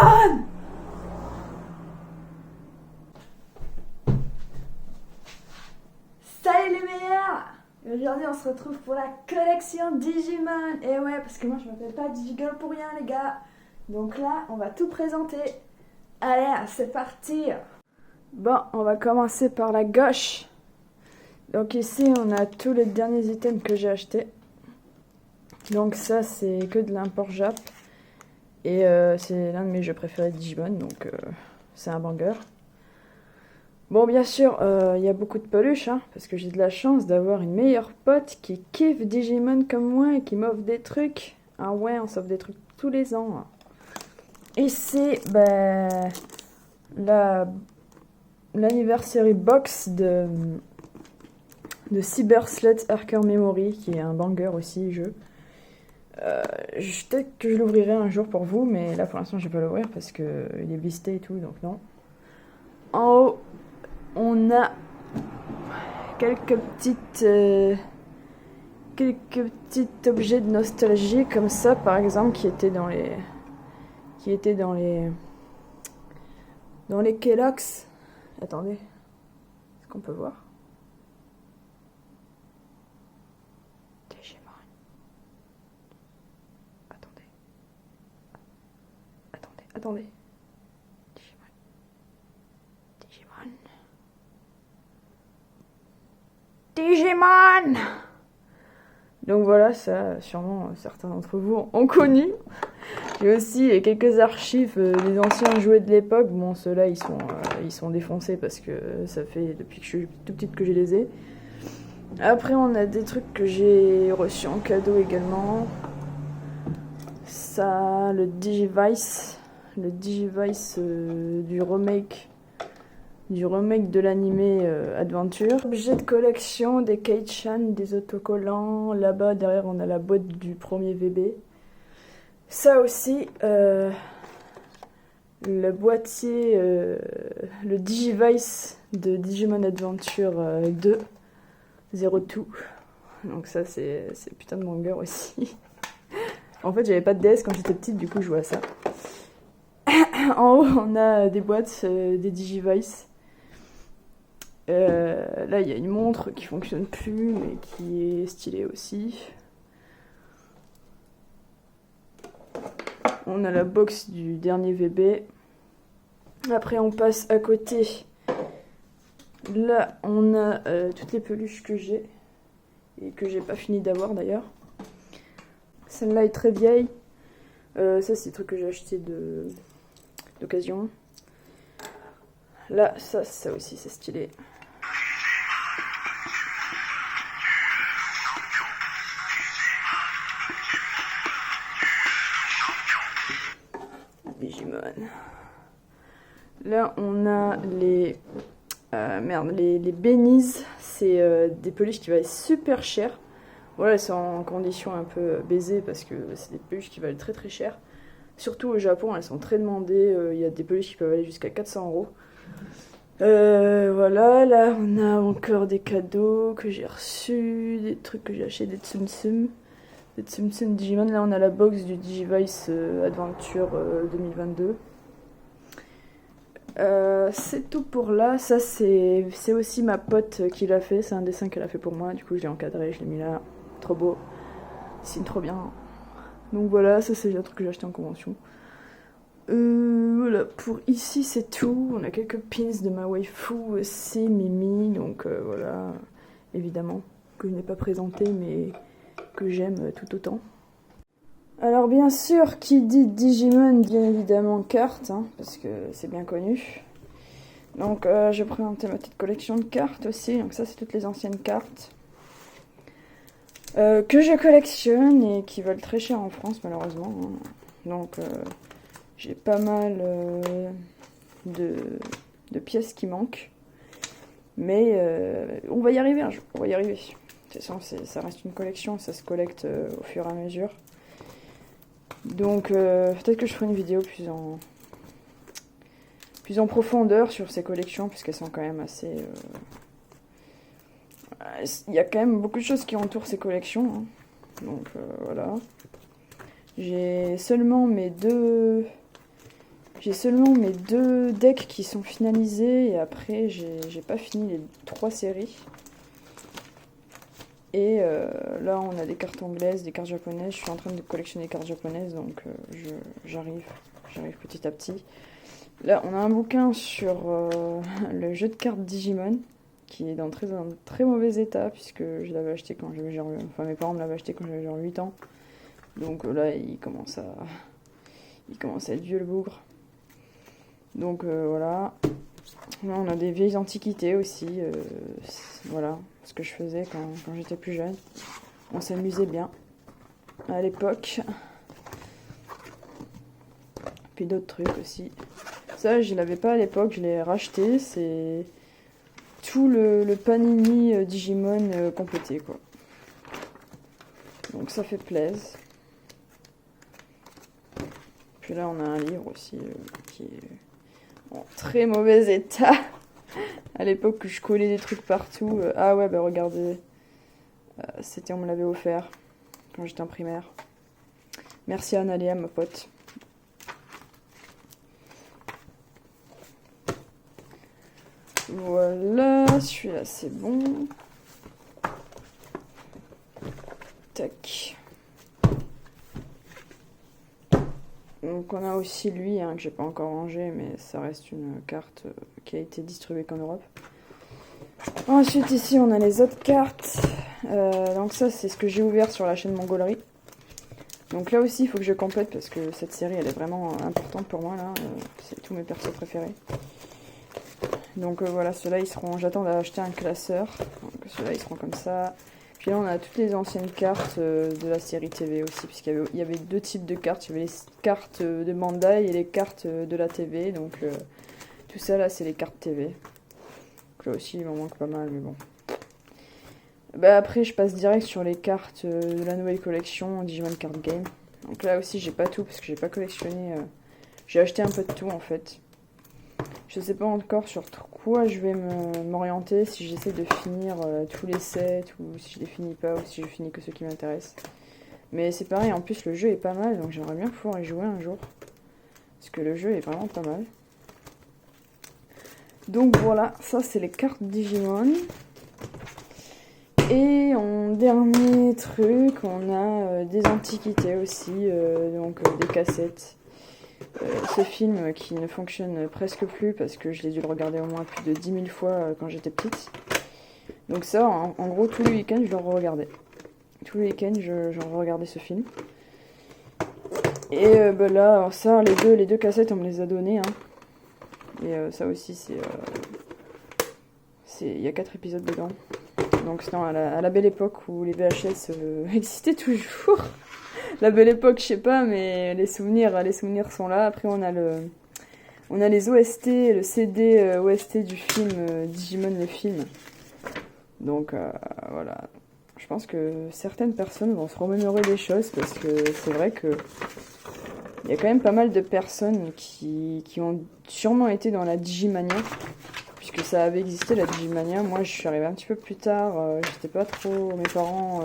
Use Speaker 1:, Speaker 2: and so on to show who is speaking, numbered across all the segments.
Speaker 1: Digimon! Salut les meilleurs! Aujourd'hui on se retrouve pour la collection Digimon. Et ouais, parce que moi je m'appelle pas Digigirl pour rien les gars. Donc là on va tout présenter. Allez, c'est parti! Bon, on va commencer par la gauche. Donc ici on a tous les derniers items que j'ai achetés. Donc ça c'est que de l'import Jap. Et c'est l'un de mes jeux préférés de Digimon, donc c'est un banger. Bon, bien sûr, il y a beaucoup de peluches, hein, parce que j'ai de la chance d'avoir une meilleure pote qui kiffe Digimon comme moi et qui m'offre des trucs. Ah ouais, on s'offre des trucs tous les ans. Ici, ben, l'anniversary box de Cyber Sleuth Harker Memory, qui est un banger aussi, jeu. Peut-être que je l'ouvrirai un jour pour vous, mais là pour l'instant je vais pas l'ouvrir parce qu'il est blisté et tout, donc non. En haut, on a quelques petits objets de nostalgie comme ça, par exemple, qui étaient dans les Kellogg's. Attendez, est-ce qu'on peut voir? Attendez. Digimon. Donc voilà, ça, sûrement certains d'entre vous ont connu. J'ai aussi quelques archives des anciens jouets de l'époque. Bon, ceux-là, ils sont défoncés parce que ça fait depuis que je suis toute petite que je les ai. Après, on a des trucs que j'ai reçus en cadeau également. Ça, le Digivice du remake de l'animé Adventure. Objet de collection, des Keichan, des autocollants. Là-bas, derrière, on a la boîte du premier VB. Ça aussi, le boîtier, le Digivice de Digimon Adventure 2, 02. Donc ça, c'est putain de banger aussi. En fait, j'avais pas de DS quand j'étais petite, du coup, je jouais à ça. En haut, on a des boîtes, des Digivice. Là, il y a une montre qui fonctionne plus, mais qui est stylée aussi. On a la box du dernier VB. Après, on passe à côté. Là, on a toutes les peluches que j'ai. Et que j'ai pas fini d'avoir d'ailleurs. Celle-là est très vieille. Ça, c'est des trucs que j'ai acheté d'occasion. Là, ça aussi, c'est stylé. Digimon. Là, on a les Bennies. C'est des peluches qui valent super cher. Voilà, elles sont en condition un peu baisée parce que c'est des peluches qui valent très très cher. Surtout au Japon, elles sont très demandées. Il y a des peluches qui peuvent aller jusqu'à 400 €. Voilà, là on a encore des cadeaux que j'ai reçus, des trucs que j'ai achetés, des Tsum Tsum Digimon. Là on a la box du Digivice Adventure 2022. C'est tout pour là. Ça c'est aussi ma pote qui l'a fait, c'est un dessin qu'elle a fait pour moi, du coup je l'ai encadré, je l'ai mis là, trop beau, il signe trop bien. Donc voilà, ça c'est un truc que j'ai acheté en convention. Voilà, pour ici c'est tout. On a quelques pins de ma waifu aussi, Mimi, donc voilà, évidemment, que je n'ai pas présenté mais que j'aime tout autant. Alors bien sûr, qui dit Digimon, bien évidemment cartes, hein, parce que c'est bien connu. Donc je vais présenter ma petite collection de cartes aussi, donc ça c'est toutes les anciennes cartes. Que je collectionne et qui valent très cher en France malheureusement, hein. Donc j'ai pas mal de pièces qui manquent, mais on va y arriver un jour, on va y arriver. De toute façon, ça reste une collection, ça se collecte au fur et à mesure. Donc peut-être que je ferai une vidéo plus en profondeur sur ces collections, puisqu'elles sont quand même assez... Il y a quand même beaucoup de choses qui entourent ces collections, hein. Donc voilà. J'ai seulement mes deux J'ai seulement mes 2 decks qui sont finalisés et après j'ai pas fini les 3 séries. Et là on a des cartes anglaises, des cartes japonaises. Je suis en train de collectionner les cartes japonaises donc j'arrive petit à petit. Là on a un bouquin sur le jeu de cartes Digimon qui est dans très mauvais état puisque je l'avais acheté quand j'avais genre... Enfin mes parents me l'avaient acheté quand j'avais genre 8 ans. Donc là il commence à être vieux le bougre. Donc voilà. Là on a des vieilles antiquités aussi. Voilà ce que je faisais quand j'étais plus jeune. On s'amusait bien à l'époque. Puis d'autres trucs aussi. Ça je l'avais pas à l'époque, je l'ai racheté. C'est tout le panini Digimon complété quoi. Donc ça fait plaisir. Puis là on a un livre aussi qui est en très mauvais état. À l'époque où je collais des trucs partout. Ah ouais bah regardez. On me l'avait offert quand j'étais en primaire. Merci à Analia, ma pote. Voilà, celui-là c'est bon. Tac. Donc on a aussi lui que j'ai pas encore rangé, mais ça reste une carte qui a été distribuée qu'en Europe. Ensuite ici on a les autres cartes. Donc ça c'est ce que j'ai ouvert sur la chaîne Mongolerie. Donc là aussi il faut que je complète parce que cette série elle est vraiment importante pour moi là. C'est tous mes persos préférés. Donc voilà, ceux-là ils seront. J'attends d'acheter un classeur. Donc ceux-là ils seront comme ça. Puis là on a toutes les anciennes cartes de la série TV aussi, puisqu'il y avait 2 types de cartes. Il y avait les cartes de Bandai et les cartes de la TV. Donc tout ça là c'est les cartes TV. Donc là aussi il m'en manque pas mal, mais bon. Bah après je passe direct sur les cartes de la nouvelle collection Digimon Card Game. Donc là aussi j'ai pas tout parce que j'ai pas collectionné. J'ai acheté un peu de tout en fait. Je sais pas encore sur quoi je vais m'orienter, si j'essaie de finir tous les sets, ou si je les finis pas, ou si je finis que ceux qui m'intéressent. Mais c'est pareil, en plus le jeu est pas mal, donc j'aimerais bien pouvoir y jouer un jour. Parce que le jeu est vraiment pas mal. Donc voilà, ça c'est les cartes Digimon. Et en dernier truc, on a des antiquités aussi, donc des cassettes. Ce film qui ne fonctionne presque plus parce que je l'ai dû le regarder au moins plus de 10 000 fois quand j'étais petite. Donc ça, en gros, tous les week-ends, je le regardais. Tous les week-ends, je regardais ce film. Et bah là, ça, les deux cassettes, on me les a données. Hein. Et ça aussi, il y a 4 épisodes dedans. Donc c'est à la belle époque où les VHS existaient toujours. La belle époque, je sais pas, mais les souvenirs sont là. Après, on a les OST, le CD OST du film Digimon le film. Donc voilà. Je pense que certaines personnes vont se remémorer des choses parce que c'est vrai que il y a quand même pas mal de personnes qui ont sûrement été dans la Digimania. Puisque ça avait existé la Digimania. Moi, je suis arrivée un petit peu plus tard. J'étais pas trop. Mes parents.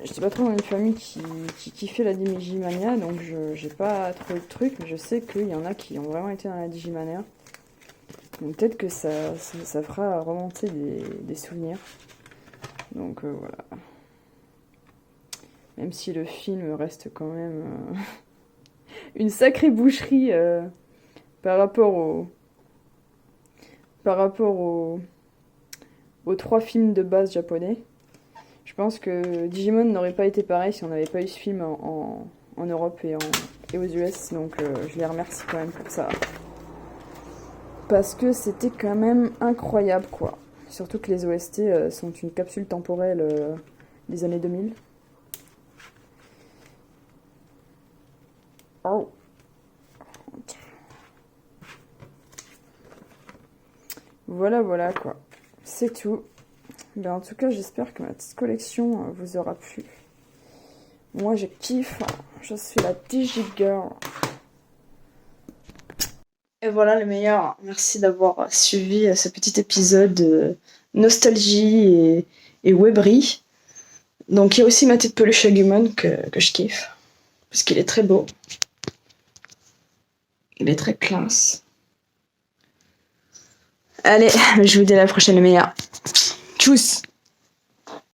Speaker 1: J'étais pas trop dans une famille qui kiffait la Digimania, donc j'ai pas trop le truc, mais je sais qu'il y en a qui ont vraiment été dans la Digimania. Donc peut-être que ça fera remonter des souvenirs. Donc voilà. Même si le film reste quand même une sacrée boucherie par rapport aux 3 films de base japonais. Je pense que Digimon n'aurait pas été pareil si on n'avait pas eu ce film en Europe et aux US, donc je les remercie quand même pour ça. Parce que c'était quand même incroyable, quoi. Surtout que les OST sont une capsule temporelle des années 2000. Oh. Voilà, quoi. C'est tout. Ben, en tout cas, j'espère que ma petite collection vous aura plu. Moi, je kiffe. Je suis la Digigirl. Et voilà le meilleur. Merci d'avoir suivi ce petit épisode nostalgie et weberie. Donc, il y a aussi ma petite peluche Agumon que je kiffe. Parce qu'il est très beau. Il est très classe. Allez, je vous dis à la prochaine, les meilleurs. Tchuss!